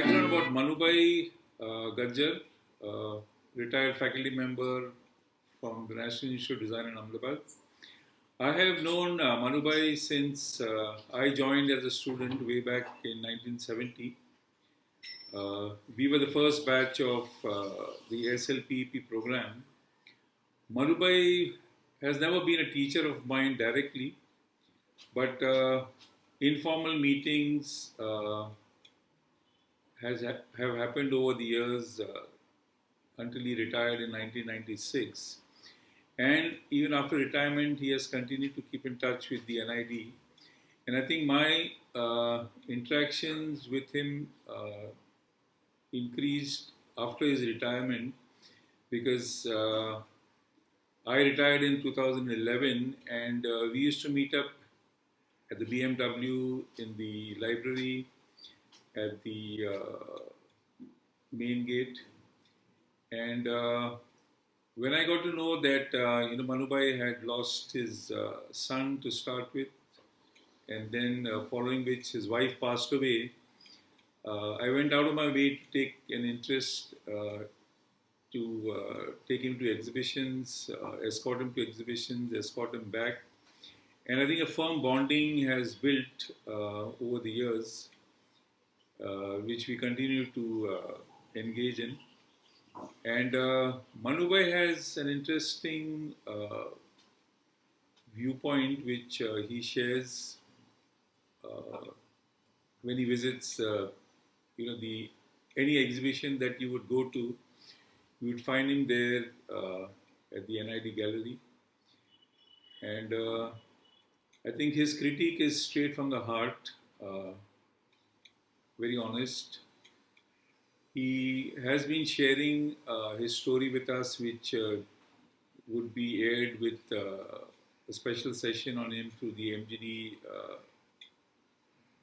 background about Manu bhai, Gajjar, retired faculty member from the National Institute of Design in Ahmedabad. I have known Manu bhai since I joined as a student way back in 1970. We were the first batch of the SLPEP program. Manu bhai has never been a teacher of mine directly, but informal meetings have happened over the years until he retired in 1996. And even after retirement, he has continued to keep in touch with the NID. And I think my interactions with him increased after his retirement because I retired in 2011 and we used to meet up at the BMW, in the library, at the main gate. And when I got to know that Manu bhai had lost his son to start with, and then following which his wife passed away, I went out of my way to take an interest to take him to exhibitions, escort him to exhibitions, escort him back. And I think a firm bonding has built over the years, which we continue to engage in. And Manu bhai has an interesting viewpoint which he shares when he visits, the any exhibition that you would go to, you would find him there at the NID gallery. And I think his critique is straight from the heart, very honest. He has been sharing his story with us, which would be aired with a special session on him through the MGD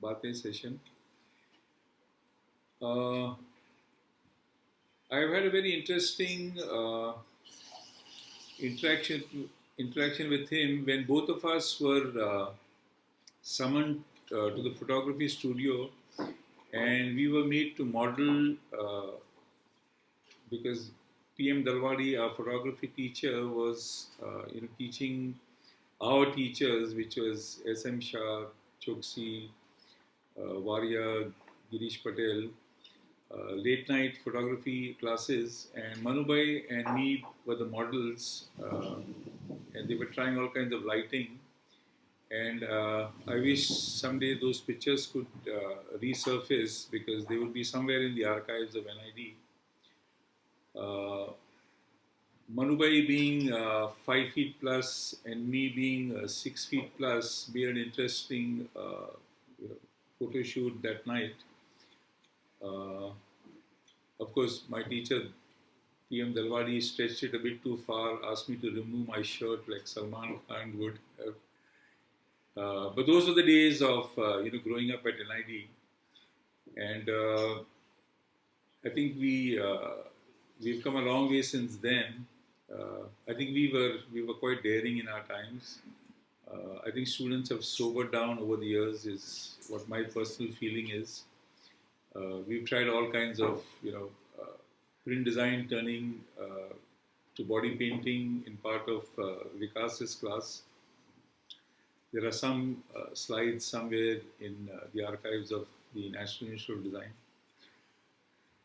Bate session. I've had a very interesting interaction with him when both of us were summoned to the photography studio, and we were made to model because PM Dalwadi, our photography teacher, was teaching our teachers, which was SM Shah, Choksi, Varia, Girish Patel, late night photography classes, and Manu bhai and me were the models, and they were trying all kinds of lighting. And I wish someday those pictures could resurface because they would be somewhere in the archives of NID. Manu bhai being 5 feet plus and me being 6 feet plus made an interesting photo shoot that night. Of course, my teacher, PM Dalwadi, stretched it a bit too far, asked me to remove my shirt like Salman Khan would have. But those were the days of growing up at NID, and I think we've come a long way since then. I think we were quite daring in our times. I think students have sobered down over the years, is what my personal feeling is. We've tried all kinds of print design turning to body painting in part of Vikas's class. There are some slides somewhere in the archives of the National Institute of Design.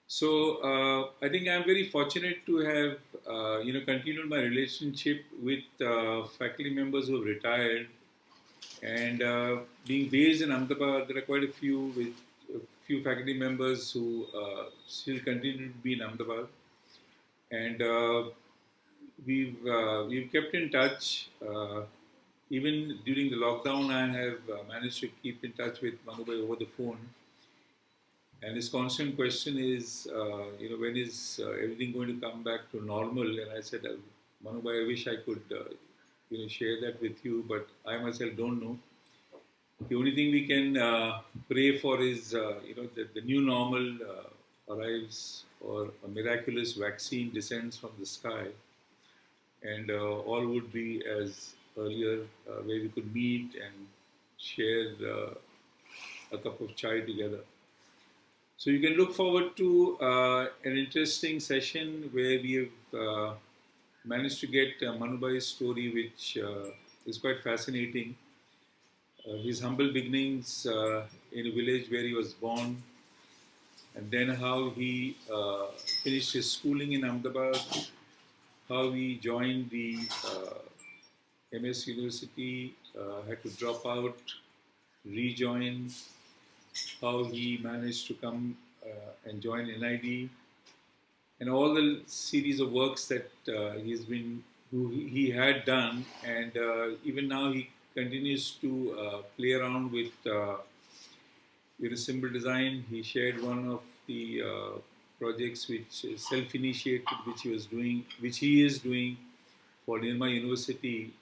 So I think I'm very fortunate to have continued my relationship with faculty members who have retired, and being based in Ahmedabad, there are quite a few faculty members who still continue to be in Ahmedabad, and we've kept in touch. Even during the lockdown, I have managed to keep in touch with Manu bhai over the phone. And his constant question is, when is everything going to come back to normal? And I said, Manu bhai, I wish I could, share that with you, but I myself don't know. The only thing we can pray for is, that the new normal arrives, or a miraculous vaccine descends from the sky, and all would be as earlier, where we could meet and share a cup of chai together. So you can look forward to an interesting session where we have managed to get Manu bhai's story, which is quite fascinating. His humble beginnings in a village where he was born, and then how he finished his schooling in Ahmedabad, how he joined the MS University, had to drop out, rejoin, how he managed to come and join NID, and all the series of works that he had done, and even now he continues to play around with a symbol design. He shared one of the projects which is self-initiated, which he is doing for Nirma University,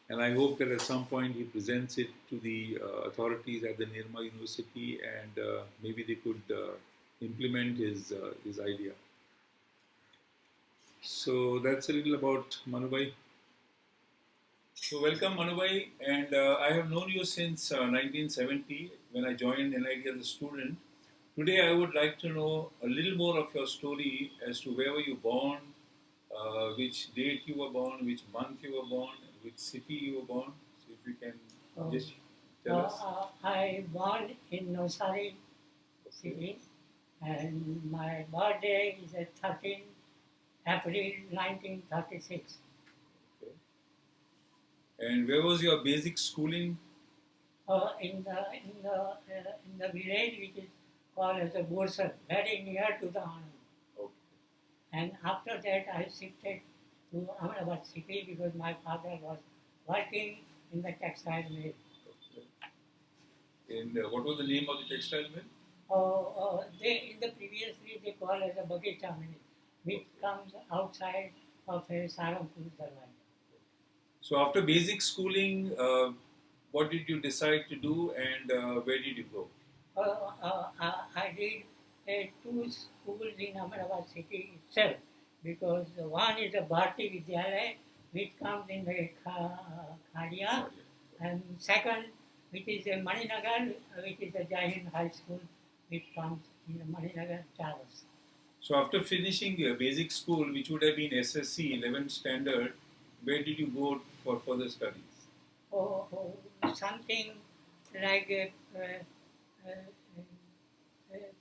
and I hope that at some point he presents it to the authorities at the Nirma University, and maybe they could implement his idea. So that's a little about Manu bhai. So welcome Manu bhai, and I have known you since 1970 when I joined NID as a student. Today I would like to know a little more of your story as to where were you born, which date you were born, which month you were born, which city you were born. So if you can just tell us. I born in Nosari city, and my birthday is at 13 April 1936. Okay. And where was your basic schooling? In the village which is called as a Borsar, very near to the Anand. Okay. And after that I shifted to Ahmedabad city because my father was working in the textile mill. Okay. And what was the name of the textile mill? In the previously they call as a Bagicha mill, which comes outside of a Sarampur, Darbar. So after basic schooling, what did you decide to do, and where did you go? I did two schools in Ahmedabad city itself, because one is a Bharati Vidyalaya, which comes in the Khadia, and second, which is a Maninagar, which is a Jain High School, which comes in the Maninagar, Charas. So after finishing your basic school, which would have been SSC, 11th standard, where did you go for further studies? Something like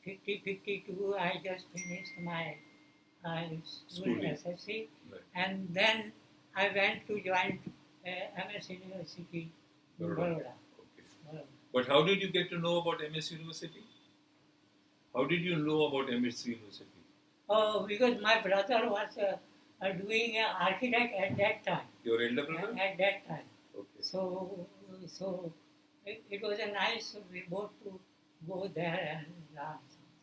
52, I just finished my school SSC, right. And then I went to join MS University in Baroda. Okay. But how did you get to know about MS University? How did you know about MS University? Because my brother was doing an architect at that time. Your elder brother? At that time. Okay. So it was a nice, we both to go there and learn.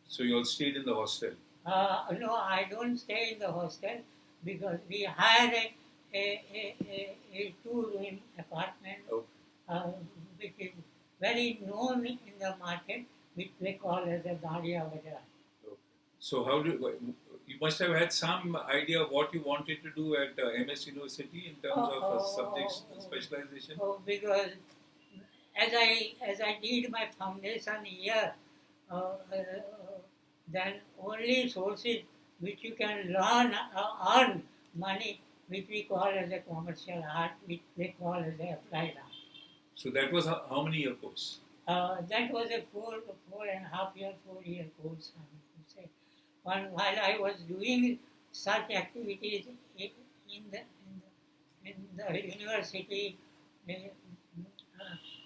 So you all stayed in the hostel? No, I don't stay in the hostel because we hired a two-room apartment, which is very known in the market, which they call as a Gajjar. Okay. So you must have had some idea of what you wanted to do at MS University in terms of subjects specialization? Because as I did my foundation year, then only sources which you can earn money, which we call as a commercial art, which they call as a applied art. So that was how many year course? That was a 4.5 year, 4-year course, I would say. While I was doing such activities in the university,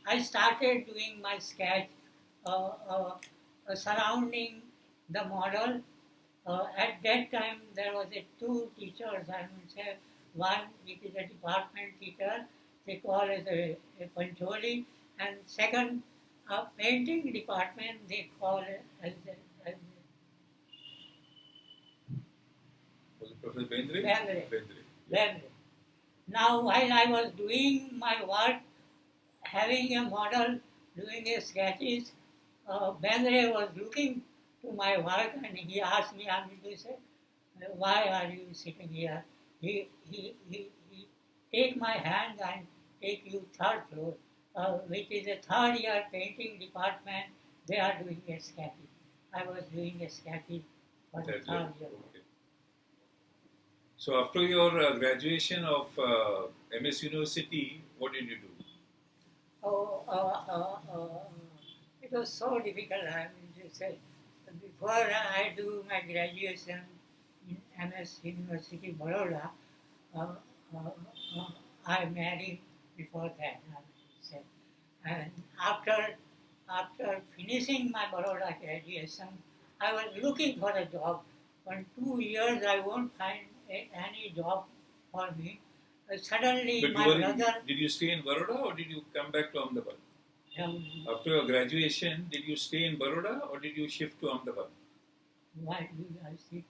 I started doing my sketch surrounding the model. At that time, there was two teachers, I would say. One, which is a department teacher, they call as a Pancholi, and second, a painting department, they call as Was it Professor Bendre? Bendre. Now, while I was doing my work, having a model, doing a sketches, Bendre was looking to my work and he asked me, he said, why are you sitting here? He take my hand and take you third floor, which is a 3rd year painting department. They are doing a sketching. I was doing a sketches for the That third level. year. Okay. So after your graduation of MS University, what did you do? Oh, it was so difficult, I mean to say. Before I do my graduation in MS University, Baroda, uh, uh, uh, I married before that, I mean to say. And after finishing my Baroda graduation, I was looking for a job. For 2 years, I won't find any job for me. Suddenly, But my brother, did you stay in Baroda or did you come back to Ahmedabad? um, After your graduation, did you stay in Baroda or did you shift to Ahmedabad? why do I see?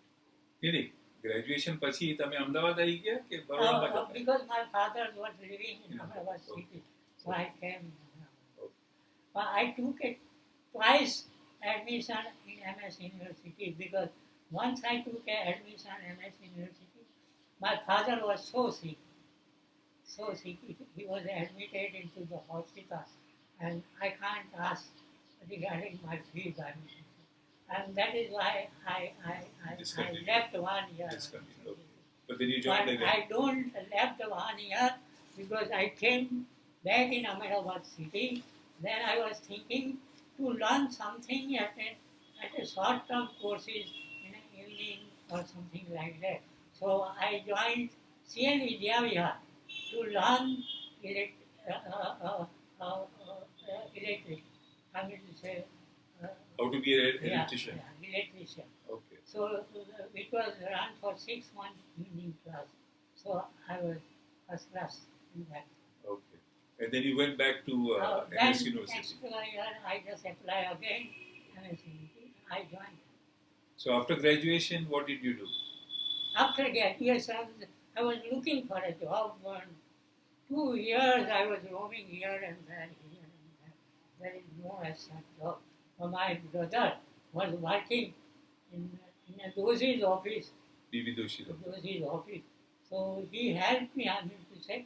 નહીં graduation પછી તમે અમદાવાદ આવી ગયા કે બરોડામાં જતા Because my father was living in Yeah. Ahmedabad Okay. city, so I came. Okay. But I took it twice admission in MS University because once I took a admission in MS University, my father was so sick. So sick, he was admitted into the hospital, and I can't ask regarding my fees. I mean, and that is why I Discontinued. left 1 year. Discontinued, okay. But then you joined But again. I don't left 1 year because I came back in Ahmedabad city. Then I was thinking to learn something at a short-term courses in the evening or something like that. So I joined CN Vidyavihar to learn electric. I mean to say, How to be an electrician. yeah, electrician. Okay. So it was run for 6 months evening class. So I was first class in that. Okay. And then you went back to Then MS University. next year I just apply again. I joined. So after graduation, what did you do? After graduation, I was looking for a job. 2 years I was roaming here and there, here and there. There is no such job. My brother was working in a Doshi's office. DV Doshi. Doshi's office. So he helped me, I mean to say,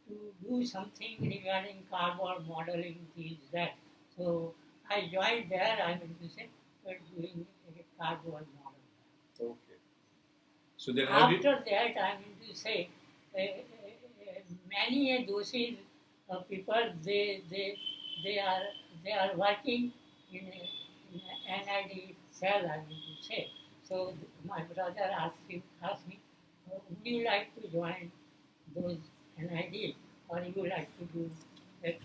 to do something regarding cardboard modeling, this, that. So I joined there, I mean to say, for doing a cardboard model. Okay. So then how did... After that, I mean to say, many Doshi's people, they are working in a NID cell, I mean to say. So my brother asked me, would you like to join those NID or you would like to do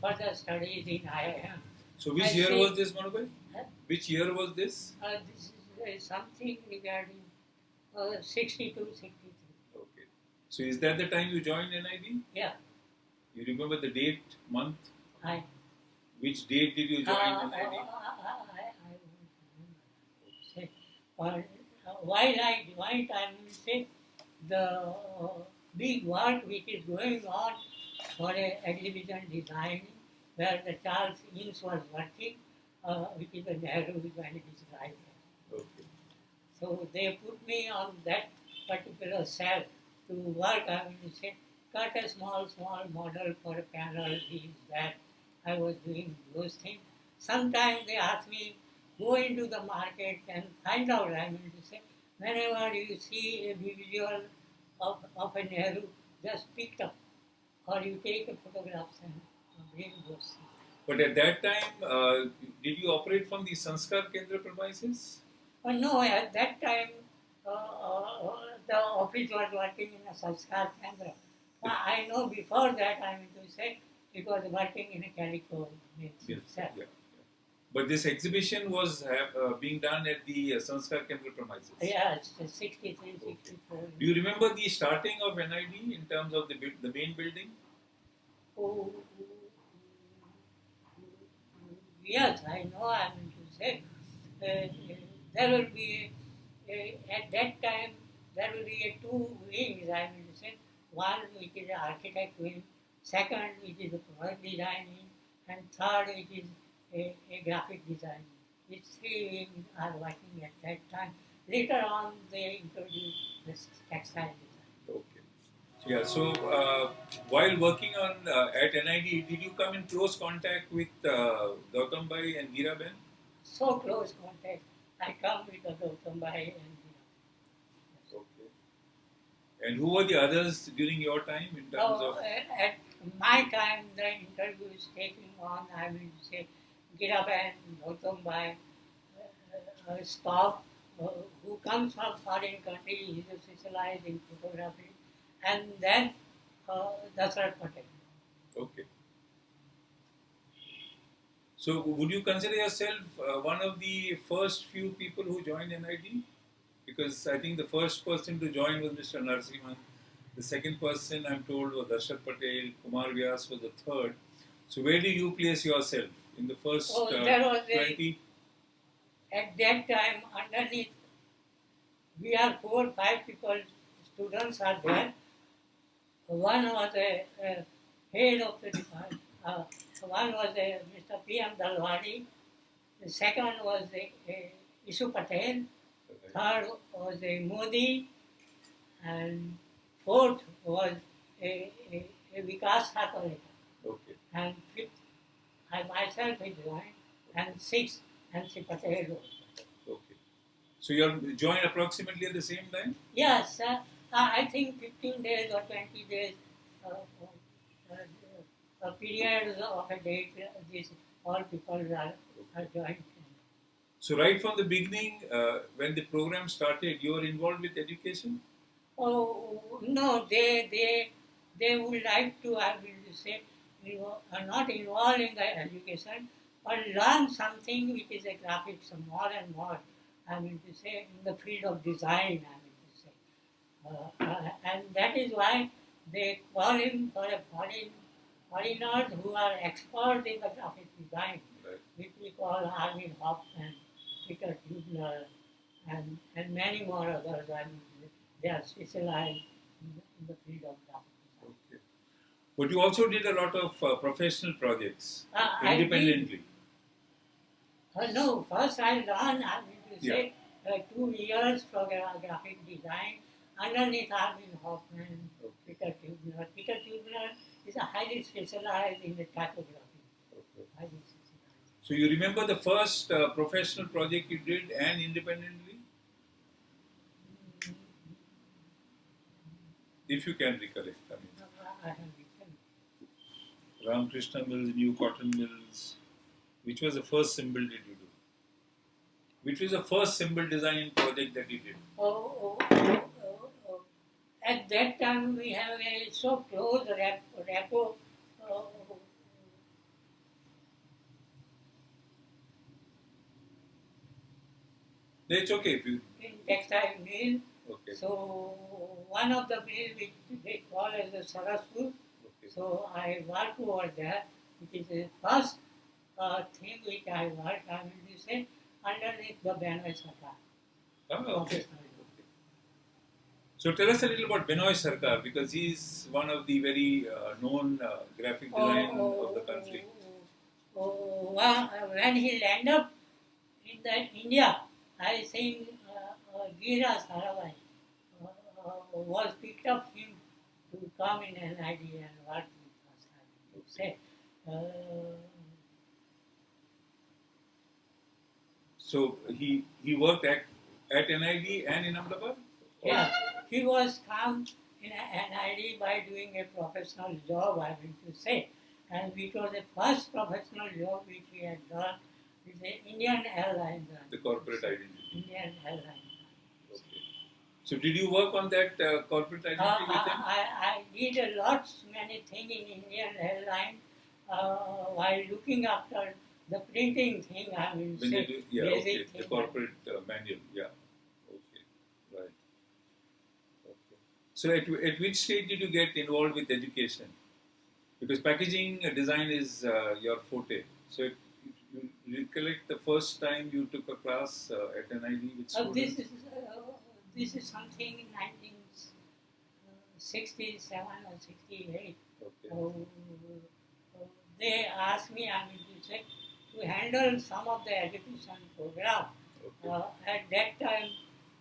further studies in IIM? So which year was this, Manu bhai? Huh? Which year was this? This is something regarding 62, 63. Okay. So is that the time you joined NID? Yeah, You remember the date, month? I. Which date did you join NID? I won't remember. Say, while I joined, I will say the big work which is going on for a exhibition design where the Charles Eames was working, which is a Nehru and his right. Okay. So they put me on that particular cell to work, I will say, cut a small model for a panel, this, that. I was doing those things. Sometimes they ask me, go into the market and find out, I mean to say, whenever you see a visual of a Nehru, just pick up, or you take a photograph and bring those things. But at that time, did you operate from the Sanskar Kendra premises? No, at that time, the office was working in a Sanskar Kendra. I know before that, I mean to say, it was working in a Calico mills itself. Yeah. But this exhibition was being done at the Sanskar Kendra premises. Yeah, it's 63, 64. Do you remember the starting of NID in terms of the main building? Oh, yes, I know, I mean to say, there will be, at that time, there will be a 2 wings, I mean to say, one which is an architect wing, second which is a product design wing, and third which is a graphic design. These 3 wings are working at that time. Later on, they introduced this textile design. Okay. Yeah, so while working on at NID, did you come in close contact with Gautam bhai and Geera ben? So close contact. I come with the Gautam Bhai and Okay. And who were the others during your time in terms of? at my time the interview is taking on, I will say, Girab and Gautam Bhai, staff who comes from foreign country, he is specialized in photography, and then Dasrat Patel. Okay. So, would you consider yourself one of the first few people who joined NID? Because I think the first person to join was Mr. Narasimhan. The second person, I'm told, was Darshat Patel. Kumar Vyas was the third. So, where do you place yourself in the first There was 20? at that time, underneath, we are 4 5 people, students are there. One was a head of the department, one was a Mr. P.M. Dalwadi, the second was a Isu Patel, third was a Modi, and fourth was a Vikas Thakur, Okay. and fifth, I myself had joined, and sixth, Nancy Patel also. Okay. So, you joined approximately at the same time? Yes, I think 15 days or 20 days, periods of a date, these all people are joined. So, right from the beginning, when the program started, you were involved with education? Oh, no, they would like to, I will say, not involved in the education, but learn something which is a graphics more and more, I mean to say, in the field of design, I mean to say. And that is why they call him for a foreigners who are expert in the graphic design, Right. which we call Armin Hoffman, Peter Hubner, and many more others. I mean, they are specialized in the field of graphic design. Okay. But you also did a lot of professional projects I independently. No, first I learned, I mean to say, 2 years for graphic design underneath Armin Hoffman, Peter Hubner. Peter Hubner is a highly specialized in the typography. Okay. Highly specialized. So you remember the first professional project you did and independently? Mm, If you can recollect. I mean, I have written. Ramakrishna Mills, New Cotton Mills. Which was the first symbol did you do? Which was the first symbol design project that you did? At that time, we have a so close rapport. Uh, It's okay if you. in textile mill. Okay. So one of the mill which they call as the Sarasur. Okay. So I work over there, which is the first thing which I work, I will say, underneath the Benoy Sarkar. Okay. So tell us a little about Benoy Sarkar because he's one of the very known graphic design of the country. When he landed up in India, I think Gira Sarabhai was picked up him to come in NID and work with us. I would say. So he worked at NID and in Ahmedabad? Yeah, he was come in NID by doing a professional job, I mean to say. And it was the first professional job which he had done with the Indian Airlines. The corporate identity. Indian Airlines. Okay. So did you work on that corporate identity with him? I did a lot, many things in Indian Airlines while looking after the printing thing, I mean When say, you do, yeah, basic okay. thing. The corporate manual, yeah. Okay, right. Okay. So at which stage did you get involved with education? Because packaging design is your forte. So if you recollect the first time you took a class at NID with students? This is something in 1967 or 68. Okay. They asked me, I mean to say, to handle some of the education program. Okay. At that time,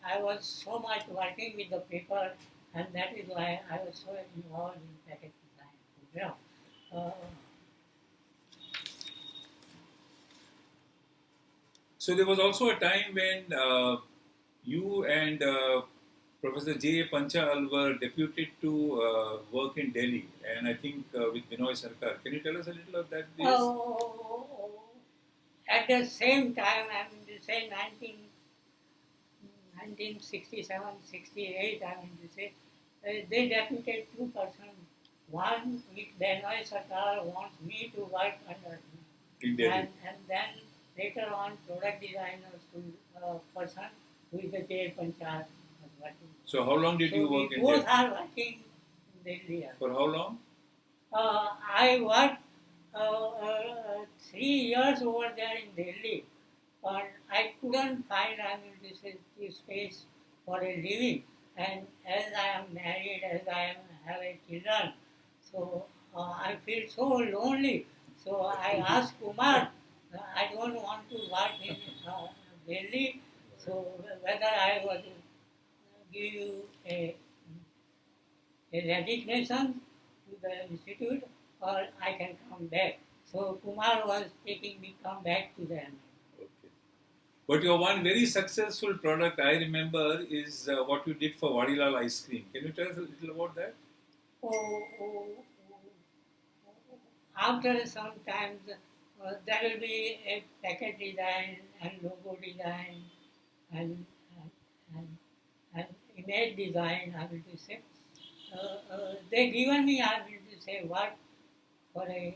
I was so much working with the paper, and that is why I was so involved in package design program. So there was also a time when you and Professor J. A. Panchal were deputed to work in Delhi, and I think with Binoy Sarkar. Can you tell us a little of that, please? At the same time, I mean to say 1967, 68, I mean to say, they deputed two persons. One, with Benoy Sarkar wants me to work under him. In Delhi. And then later on, product designers to person who is the J. Panchal was working. So how long did you work in Delhi? Both are working in Delhi. For how long? I worked 3 years over there in Delhi, but I couldn't find, I mean, this space for a living. And as I am married, as I have a children, so I feel so lonely. So I asked Kumar, I don't want to work in Delhi, so whether I would give you a resignation to the institute or I can come back. So Kumar was taking me come back to them. Okay. But your one very successful product I remember is what you did for Vadilal ice cream. Can you tell us a little about that? After some time, there will be a packet design and logo design and, and image design, I will to say. They given me, I will to say, what for a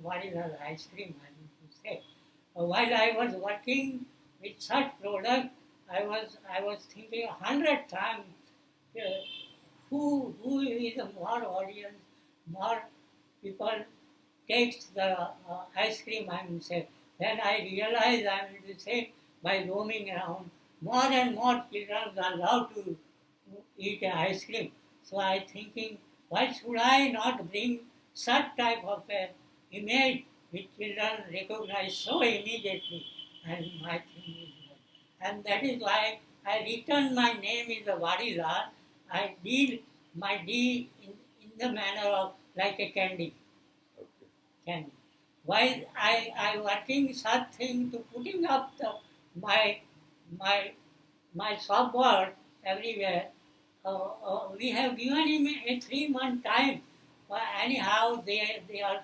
Vadilal ice cream, I will to say. While I was working with such product, I was thinking 100 times, uh, who is a more audience, more people takes the ice cream, I will say. Then I realized, I will say, by roaming around, more and more children are allowed to eat ice cream. So I thinking, why should I not bring such type of image which children recognize so immediately? And my thing is that. And that is why I written my name is the Vadilal. I deal my D in the manner of like a candy. Candy. While I working such thing to putting up my my my software everywhere. We have given him a 3 month time. But anyhow, they are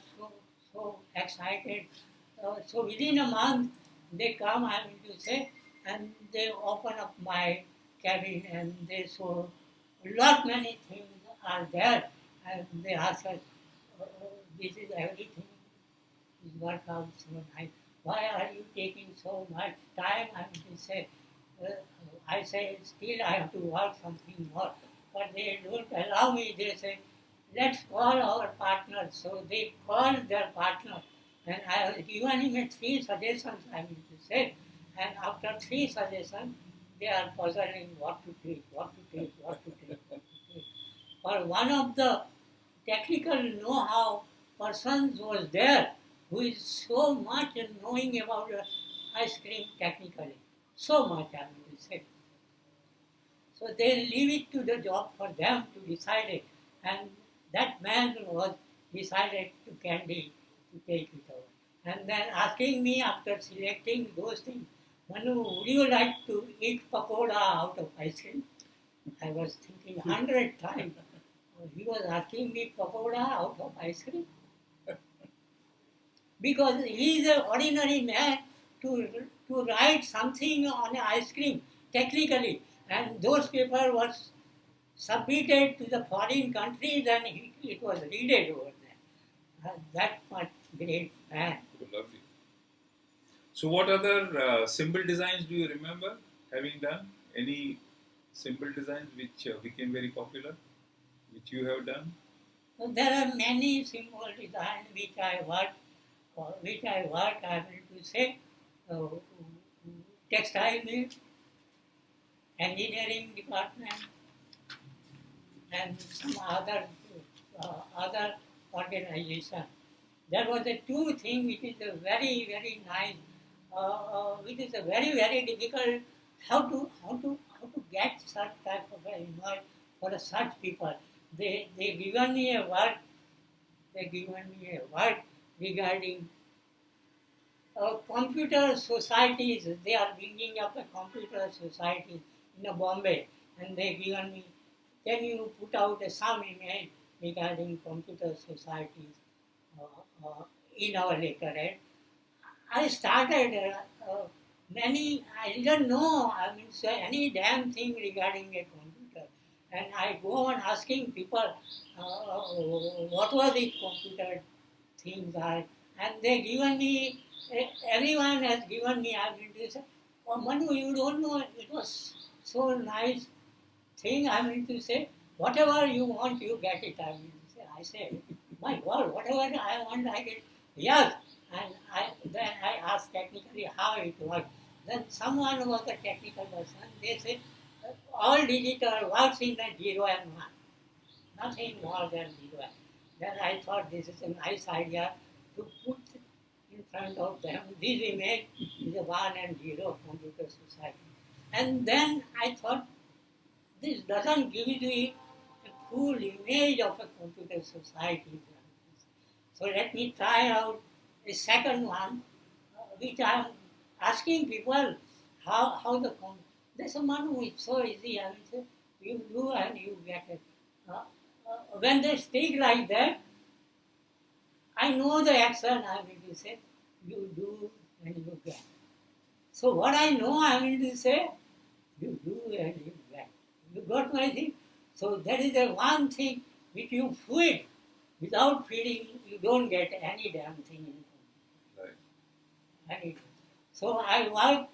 so excited. So within a month, they come, I mean to say, and they open up my cabin and they show lot many things are there. And they ask us, this is everything is work out so nice. Why are you taking so much time? I mean to say, I say, still I have to work something more. But they don't allow me. They say, let's call our partner. So they called their partner. And I have given him 3 suggestions, I mean to say. And after 3 suggestions, they are puzzling what to take, what to take, what to take, what to take. But one of the technical know-how persons was there who is so much knowing about ice cream technically. So much, I mean to say. So they leave it to the job for them to decide it. And that man was decided to candy to take it over. And then asking me after selecting those things, Manu, would you like to eat pakoda out of ice cream? I was thinking 100 times. He was asking me pakoda out of ice cream. Because he is an ordinary man to write something on ice cream technically. And those papers were submitted to the foreign countries and it was read over there. That much great man. Lovely. So what other symbol designs do you remember having done? Any symbol designs which became very popular, which you have done? So there are many symbol designs which I work, I will to say, textile mill, engineering department, and some other organization. There was a two thing which is a very nice, which is a very difficult how to get such type of involved for such people. They given me a word. They given me a word regarding computer societies, they are bringing up a computer society in Bombay, and they given me, can you put out some image regarding computer societies in our letterhead? I started I didn't know, say any damn thing regarding a computer. And I go on asking people, what were these computer things are? And they given me, everyone has given me, to say, oh Manu, you don't know, it was so nice thing, to say, whatever you want, you get it, to say. I said, my God, whatever I want, I get. Yes. And then I asked technically how it works. Then someone was a technical person. They said, all digital works in the 0 and 1. Nothing more than 0 and 1. Then I thought this is a nice idea to put in front of them this image is a 1 and 0 computer society. And then I thought, this doesn't give you a full image of a computer society. So let me try out the second one, which I am asking people how they say, Manu, it's so easy. Say, you do and you get it. When they speak like that, I know the action to say, you do and you get. So what I know to say, you do and you get. You got my thing? So that is the one thing which you feed. Without feeding, you don't get any damn thing in computer. Right. So I work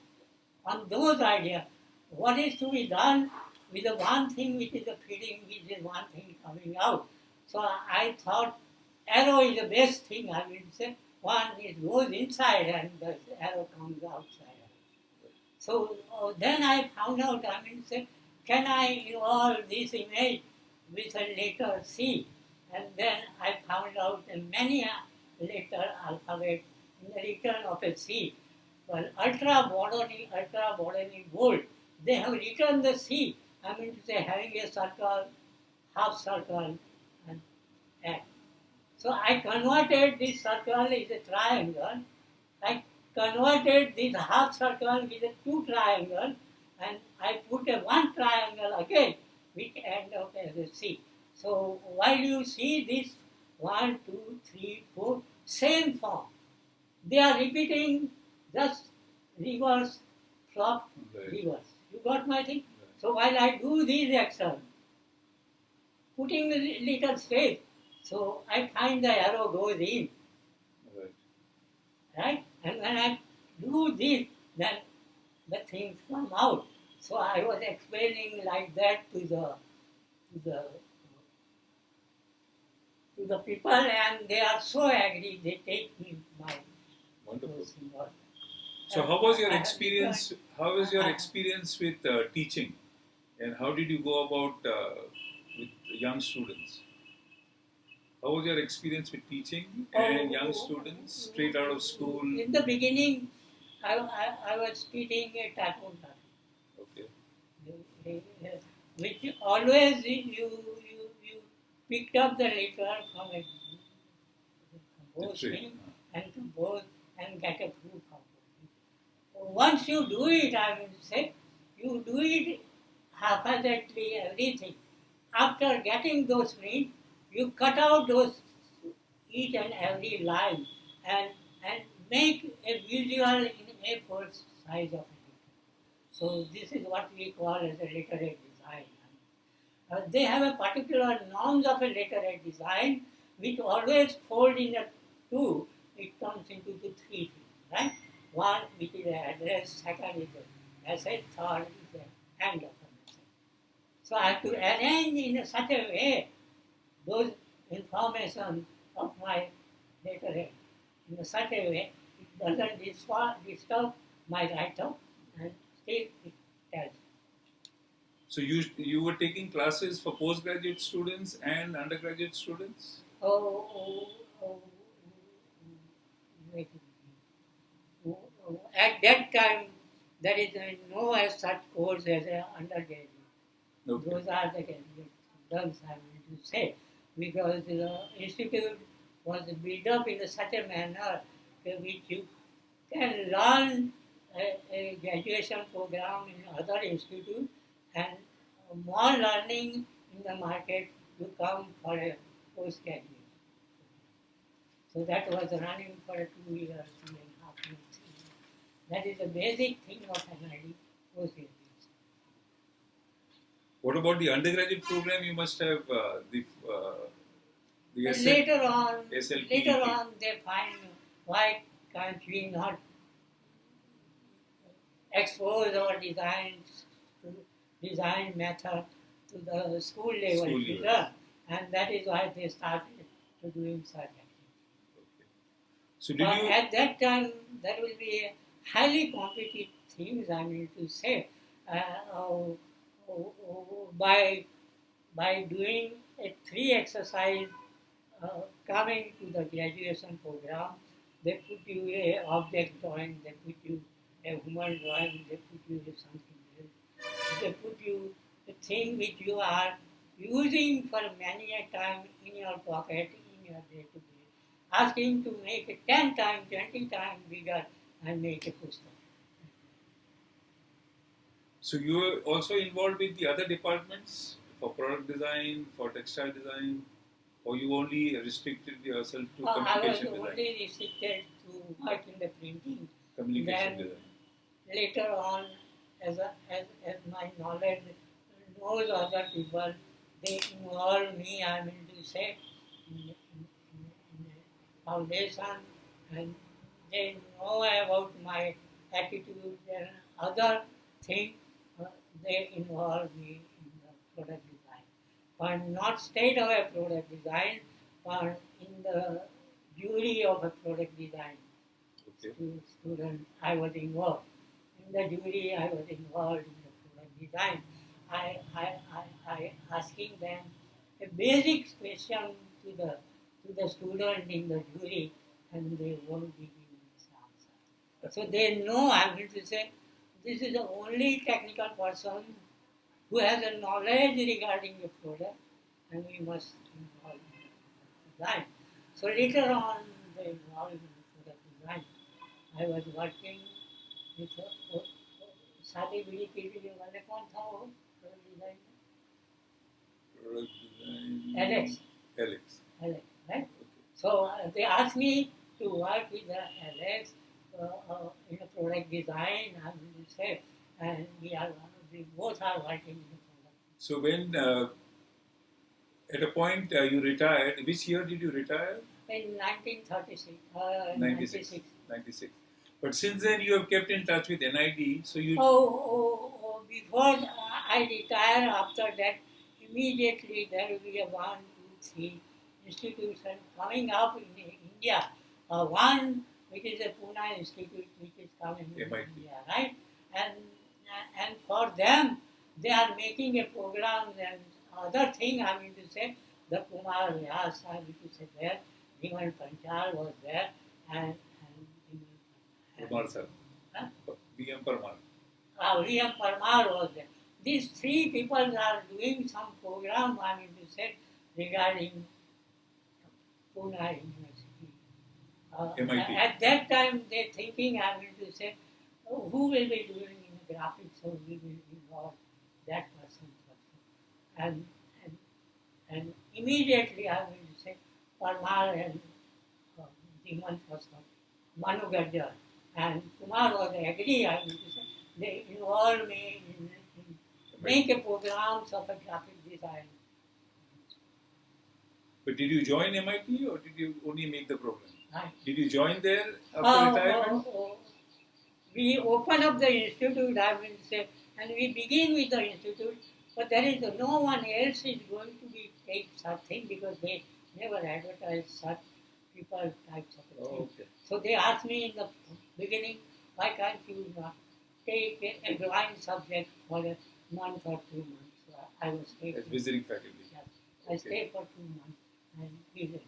on those ideas. What is to be done with the one thing which is the feeding, which is one thing coming out. So I thought arrow is the best thing, say. One, it goes inside and the arrow comes outside. So then I found out, say, can I involve this image with a letter C? And then I found out many letter alphabet in the return of a C. Well, ultra modern, bold, they have written the C. To say, having a circle, half circle, and X. So I converted this circle is a triangle. I converted this half circle with a 2 triangle, and I put a 1 triangle again, which end up as a C. So while you see this 1, 2, 3, 4, same form, they are repeating just reverse, flop, reverse. You got my thing? So while I do these actions, putting the little space, so I find the arrow goes in. Right? And when I do this, then the things come out. So I was explaining like that to the people, and they are so agree. They take me my wonderful. Symbol. So how was your experience? How was your experience with teaching, and how did you go about with young students? How was your experience with teaching and young students straight out of school? In the beginning, I was teaching a taekwondo. Okay. Which always you picked up the letter from a compose thing and compose and get a proof of it. Once you do it, I will say, you do it haphazardly, everything. After getting those prints, you cut out those each and every line and make a visual in A4 size of it. So this is what we call as a letterhead design. They have a particular norms of a letterhead design which always fold in a 2, it comes into the 3 things, right? One which is the address, second is the message, third is the end of the message. So I have to arrange in such a way those information of my letterhead in such a way it doesn't disturb my writer and still it tells. So you were taking classes for postgraduate students and undergraduate students? At that time, there is no as such course as an undergraduate. Okay. Those are the terms I want to say, because the institute was built up in such a manner which you can learn a graduation program in other institute and more learning in the market to come for a postgraduate. So that was running for 2 years, 2.5 years, 3 years. That is the basic thing of NID, postgraduation. What about the undergraduate program? You must have the And SL, later on they find why can't we not expose our design method to the school level School children, level. and that is why they started to doing such activities. So did But you? at that time, there will be a highly competitive things. I mean to say, by doing a 3 exercise coming to the graduation program, they put you a object drawing, they put you a human drawing, they put you a something else. They put you a thing which you are using for many a time in your pocket, in your day to day. Asking to make it 10 times, 20 times bigger and make a puस्तक. So you were also involved with the other departments for product design, for textile design, or you only restricted yourself to I was communication design? only restricted to work in the printing. Communication Then design. later on, as my knowledge knows other people, they involve me, I mean to say, in a foundation, and they know about my attitude and other things. They involve me in the product design. But not straight away product design, but in the jury of a product design. Okay. Student, I was involved. In the jury, I was involved in the product design. I asking them a basic question to the student in the jury, and they won't give me this answer. So they know I am going to say this is the only technical person who has a knowledge regarding the product, and we must involve in the design. So later on, they involved in the product design. I was working with शादी बीड़ी के लिए वाले कौन था वो product design? Product design. Alex. Alex. Alex, right? Okay. So they asked me to work with the Alex in a product design, I will say, and we both are working in the product. So when at a point you retired, which year did you retire? In 1936, 96. 96. 96. But since then you have kept in touch with NID, so you... Before I retire, after that, immediately there will be a 1, 2, 3 institution coming up in India. One which is a Pune Institute which is coming in MIT. India, right? And for them, they are making a program and other thing I mean to say, the Kumar Vyas, I mean to say there, Dhiman Panchal was there, and Parmar sir. Huh? VM Parmar. V.M. Parmar was there. These 3 people are doing some program, I mean to say, regarding Pune University. MIT. At that time, they thinking, I mean to say, who will be doing in graphics, so we will involve that person. And immediately, I will say, Parmar and Dhiman first, Manu Gajjar. And Kumar was agree, I will say, they involved me in make a programs of a graphic design. But did you join MIT or did you only make the program? Right. Did you join there after retirement? We open up the institute, I will say, and we begin with the institute, but there is no one else is going to be take such thing because they never advertise such people types of things. Okay. So they asked me in the beginning, why can't you take a drawing subject for a month or 2 months? So I was taking. As visiting faculty. Yeah. I stayed for 2 months and visited.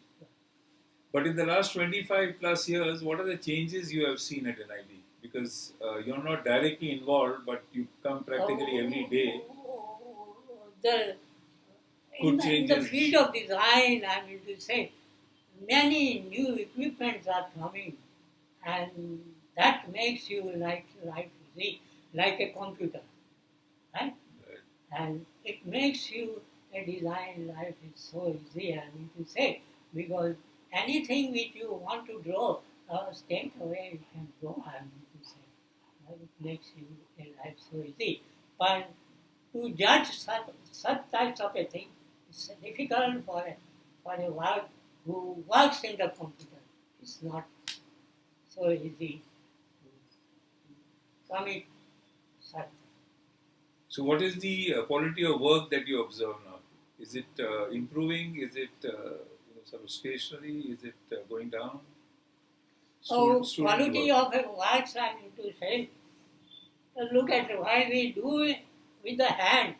But in the last 25 plus years, what are the changes you have seen at NID? Because you're not directly involved, but you come practically every day. In the field of design, I mean to say, many new equipments are coming, and That makes you like easy, like a computer, right? Right. And it makes you a design life is so easy, I mean to say, because anything which you want to draw, straight away you can draw, I mean to say. It makes you a life so easy. But to judge such types of a thing, it's difficult for a work who works in the computer. It's not so easy to commit such. So, what is the quality of work that you observe now? Is it improving? Is it sort of stationary? Is it going down? So Student quality work. of a works I mean to say, look at why we do it with the hand.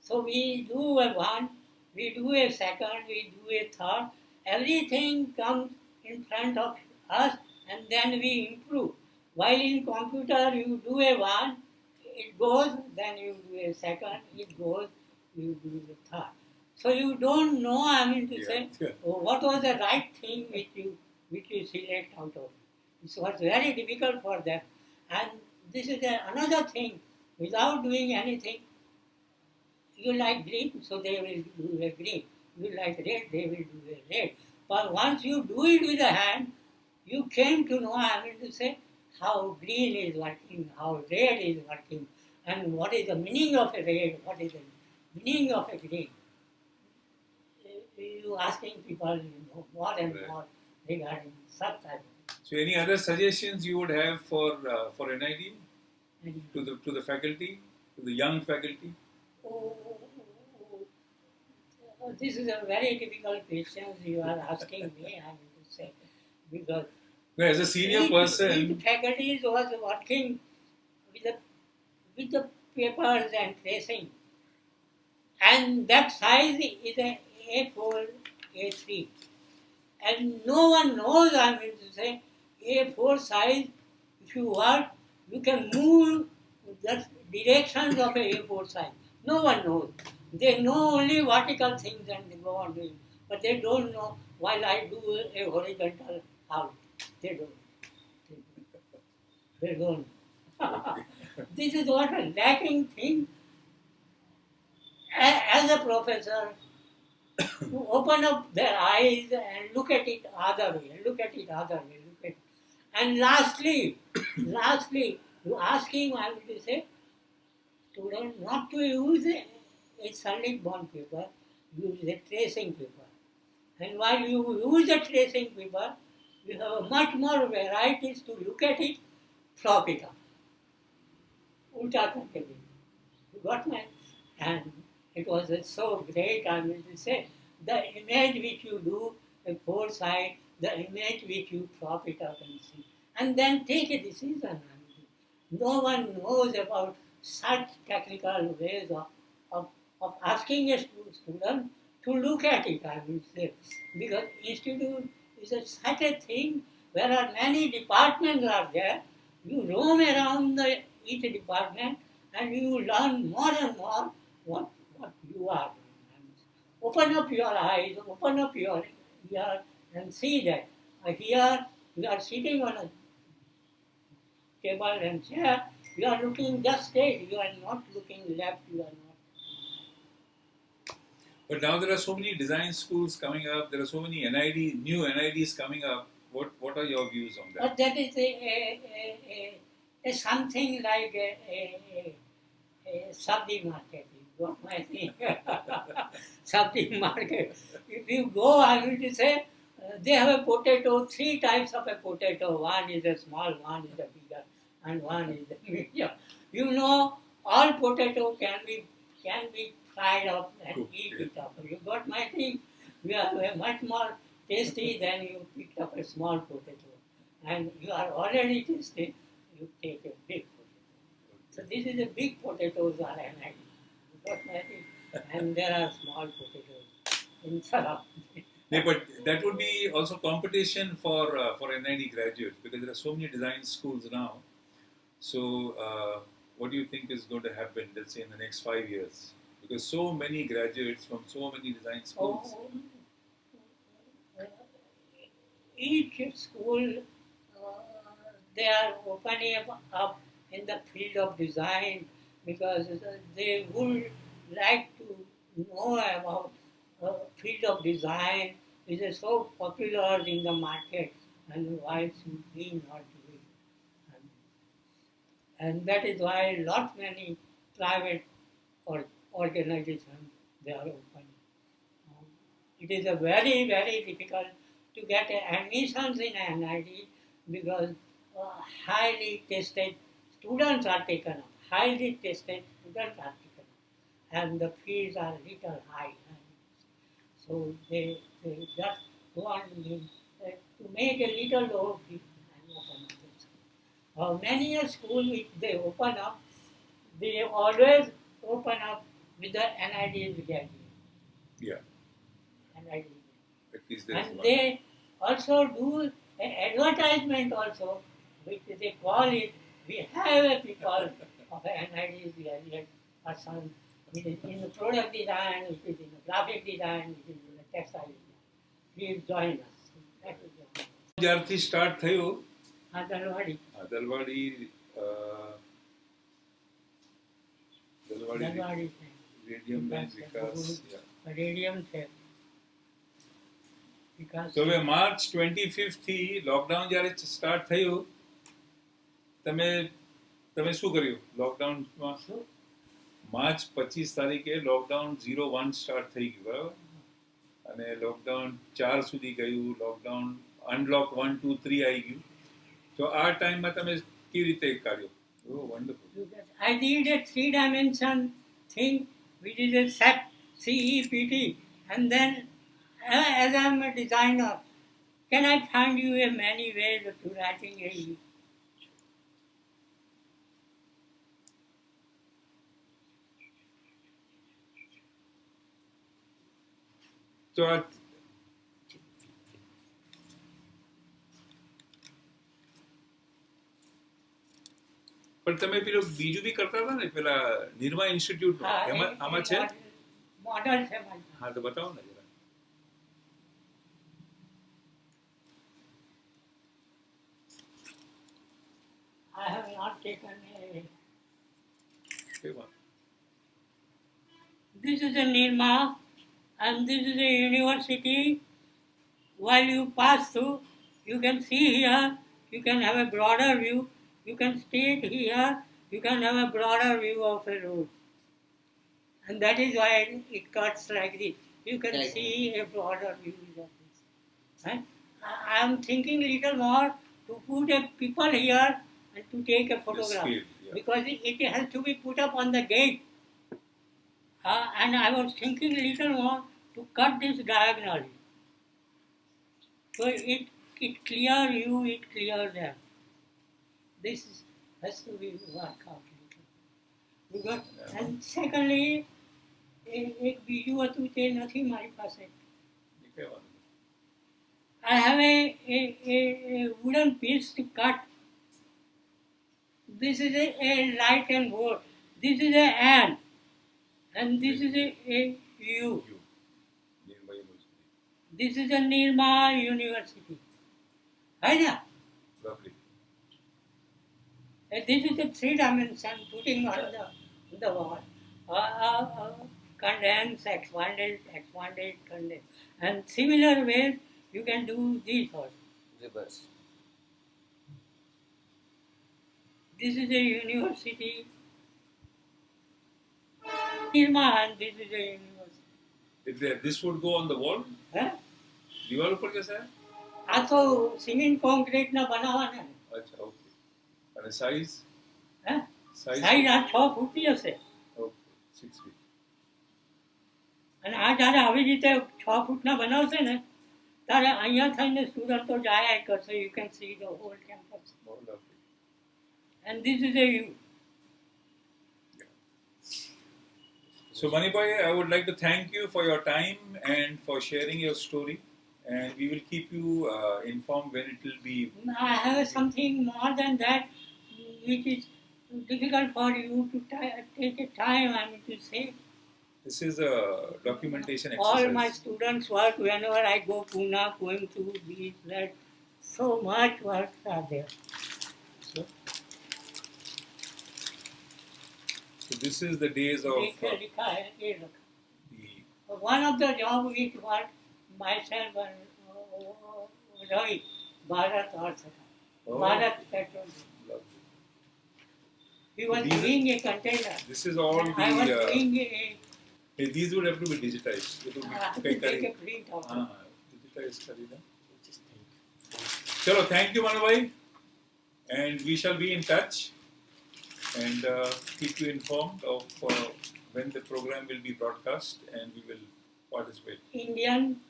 So we do a one, we do a second, we do a third. Everything comes in front of us and then we improve. While in computer you do a one, it goes, then you do a second, it goes, you do the third. So you don't know, I mean to say, Yeah. what was the right thing which you select out of it. It was very difficult for them. And this is another thing, without doing anything, you like green, so they will do a green. You like red, they will do a red. But once you do it with the hand, you came to know, I mean to say, how green is working, how red is working, and what is the meaning of a red, what is the meaning of a green. You asking people, more and Right. more regarding such type So, any other suggestions you would have for NID of. to the faculty, to the young faculty? Oh, this is a very difficult question you are asking me, I mean to say, because No, as a senior each person, faculty was working with the papers and tracing, and that size is a A4, A3, and no one knows. I mean to say, A4 size. If you work, you can move the directions of a A4 size. No one knows. They know only vertical things and they go on doing, but they don't know. While I do a horizontal out, they don't. They don't. This is what a lacking thing as a professor to open up their eyes and look at it other way, look at it other way, look at it. And lastly, you ask him, I will say, student not to use a solid bond paper, use a tracing paper. And while you use a tracing paper, you have much more varieties to look at it, flop it up. Ulta करके भी. You got my? And it was so great, I mean to say, the image which you do, the foresight, the image which you prop it up and see, and then take a decision. I mean, no one knows about such technical ways of asking a student to look at it, I will say, because institute is such a thing where are many departments are there. You roam around each department and you learn more and more what you are doing. Open up your eyes, open up your ear and see that here you are sitting on a table and chair, you are looking just straight, you are not looking left, you are not. but now there are so many design schools coming up. There are so many new NIDs coming up. What are your views on that? But that is a something like a subdi market. You got my thing. Subdi market. If you go, I will to say, they have a potato, three types of a potato. One is a small, one is a bigger, and one is a medium. You know, all potato can be fried up and eat it up. You got my thing. You are much more tasty than you picked up a small potato. And you are already tasty, you take a big potato. So this is a big potatoes are an idea. You got my thing? And there are small potatoes in Sarab. No, but that would be also competition for NID graduates because there are so many design schools now. So, what do you think is going to happen, let's say, in the next 5 years? Because so many graduates from so many design schools. Oh, each school, they are opening up in the field of design because they would like to know about field of design which is so popular in the market and why should we not do it? And that is why lot many private or organizations they are open. It is a very, very difficult to get admissions in NID because highly tested students are taken up. Highly tested students are taken up. And the fees are little high. So they just want me to make a little low fee and open up the school. Many a school which they open up, they always open up with the NID graduate. Yeah. NID. At least there is And one. they also do an advertisement also, which they call it, we have a people of NID graduate person, it is in the product design, it is in the graphic design, it is in the textile design. Please join us. That is the- જ્યારથી start થયું Dalwadi. Dalwadi Dalwadi radium bank Vikas Radium છે. વિકાસ તો હવે March 25 થી lockdown જ્યારે start થયું તમે તમે શું કર્યું લોકડાઉનમાં શું? માર્ચ 25 તારીખે લોકડાઉન 01 સ્ટાર્ટ થઈ ગયું બરાબર અને લોકડાઉન 4 સુધી ગયું લોકડાઉન અનલોક 1 2 3 આવી ગયું તો આ ટાઈમમાં તમે કેવી રીતે કાઢ્યો ઓ wonderful I did a three-dimension thing, which is a set CEPT, and then as I'm a designer, can I find you a many ways to writing a તો આ પણ તમે પેલું બીજું બી કરતા હતા ને પેલા નિર્મા ઇન્સ્ટિટ્યૂટ એમાં આમાં છે model છે મારી. હા તો બતાવો ને જરા I have not taken a. કઈ વાત This is a Nirma, and this is a university. While you pass through, you can see here, you can have a broader view. You can state here, you can have a broader view of a road. And that is why it cuts like this. You can Right. see a broader view of this. Right? I am thinking little more to put a people here and to take a photograph. scale, yeah. Because it has to be put up on the gate. And I was thinking little more to cut this diagonally. So it clear you, it clear them. This has to be worked out little. Because, and secondly, એક બીજું હતું તે નથી મારી પાસે. કઈ વાત I have a wooden piece to cut. This is a light and board. This is a ant. And this is a U. Nirma university This is a Nirma University. है ना? lovely This is a three-dimension putting on the wall. Condense, expanded, condense. And similar ways, you can do these also. Reverse. This is a university. Nirma, and this is a university. this would go on the wall હે? દિવાલ ઉપર જશે આ તો cement કોન્ક્રીટના બનાવવાના. અચ્છા okay અને size હે? સાઈઝ સાઈઝ આ 6 ફૂટની હશે. ઓકે 6 feet અને આ જ્યારે આવી રીતે 6 ફૂટના બનાવશે ને ત્યારે અહીંયા થઈને સ્ટુડન્ટો જાય કરશે. You can see the whole campus. Oh, lovely. And this is a U. So Manu bhai, I would like to thank you for your time and for sharing your story, and we will keep you informed when it will be. I have something more than that, which is difficult for you to take a time. I mean to say, This is a documentation all exercise. my students work whenever I go Pune, Coimbatore, these, that. So much work are there. So this is the days of लिखा है ये रखा. the One of the job which what myself and Rohit, Bharat also. Bharat Petrol. lovely. He was These are- doing a container. This is all And I was the. doing a These would have to be digitized. It would be take a print out. digitized करी ना. चलो, thank you Manu bhai, and we shall be in touch and keep you informed of when the program will be broadcast and we will participate. Indian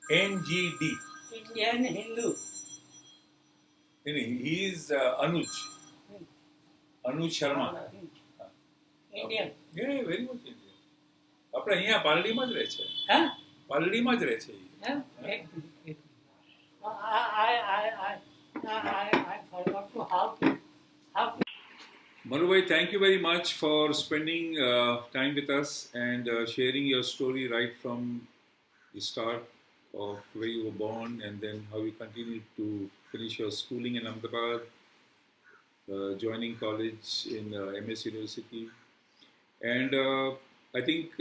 NGD. Indian Hindu. He is Anuj Sharma. Indian. Yeah, very much Indian. આપણે અહીંયા પાલડીમાં જ રહે છે. Huh? પાલડીમાં જ રહે છે. Huh? I forgot to how to. Manu bhai, thank you very much for spending time with us and sharing your story right from the start of where you were born and then how you continued to finish your schooling in Ahmedabad, joining college in MS University. And I think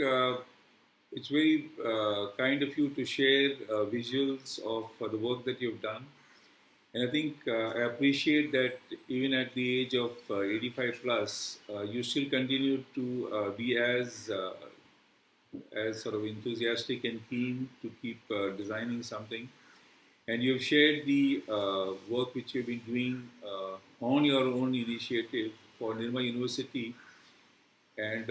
it's very kind of you to share visuals of the work that you've done. And I think I appreciate that even at the age of 85 plus, you still continue to be as sort of enthusiastic and keen to keep designing something. And you've shared the work which you've been doing on your own initiative for Nirma University. And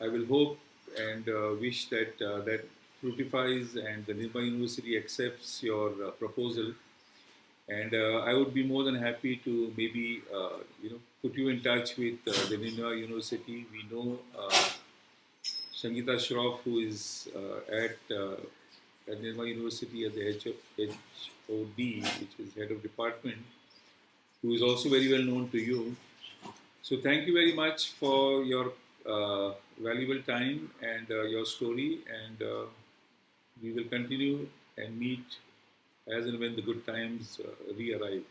I will hope and wish that that fructifies and the Nirma University accepts your proposal. And I would be more than happy to maybe put you in touch with the Nirma University. We know Sangeeta Shroff, who is at Nirma University as the HOD, which is head of department, who is also very well known to you. So thank you very much for your valuable time and your story, and we will continue and meet as and when the good times re-arrive.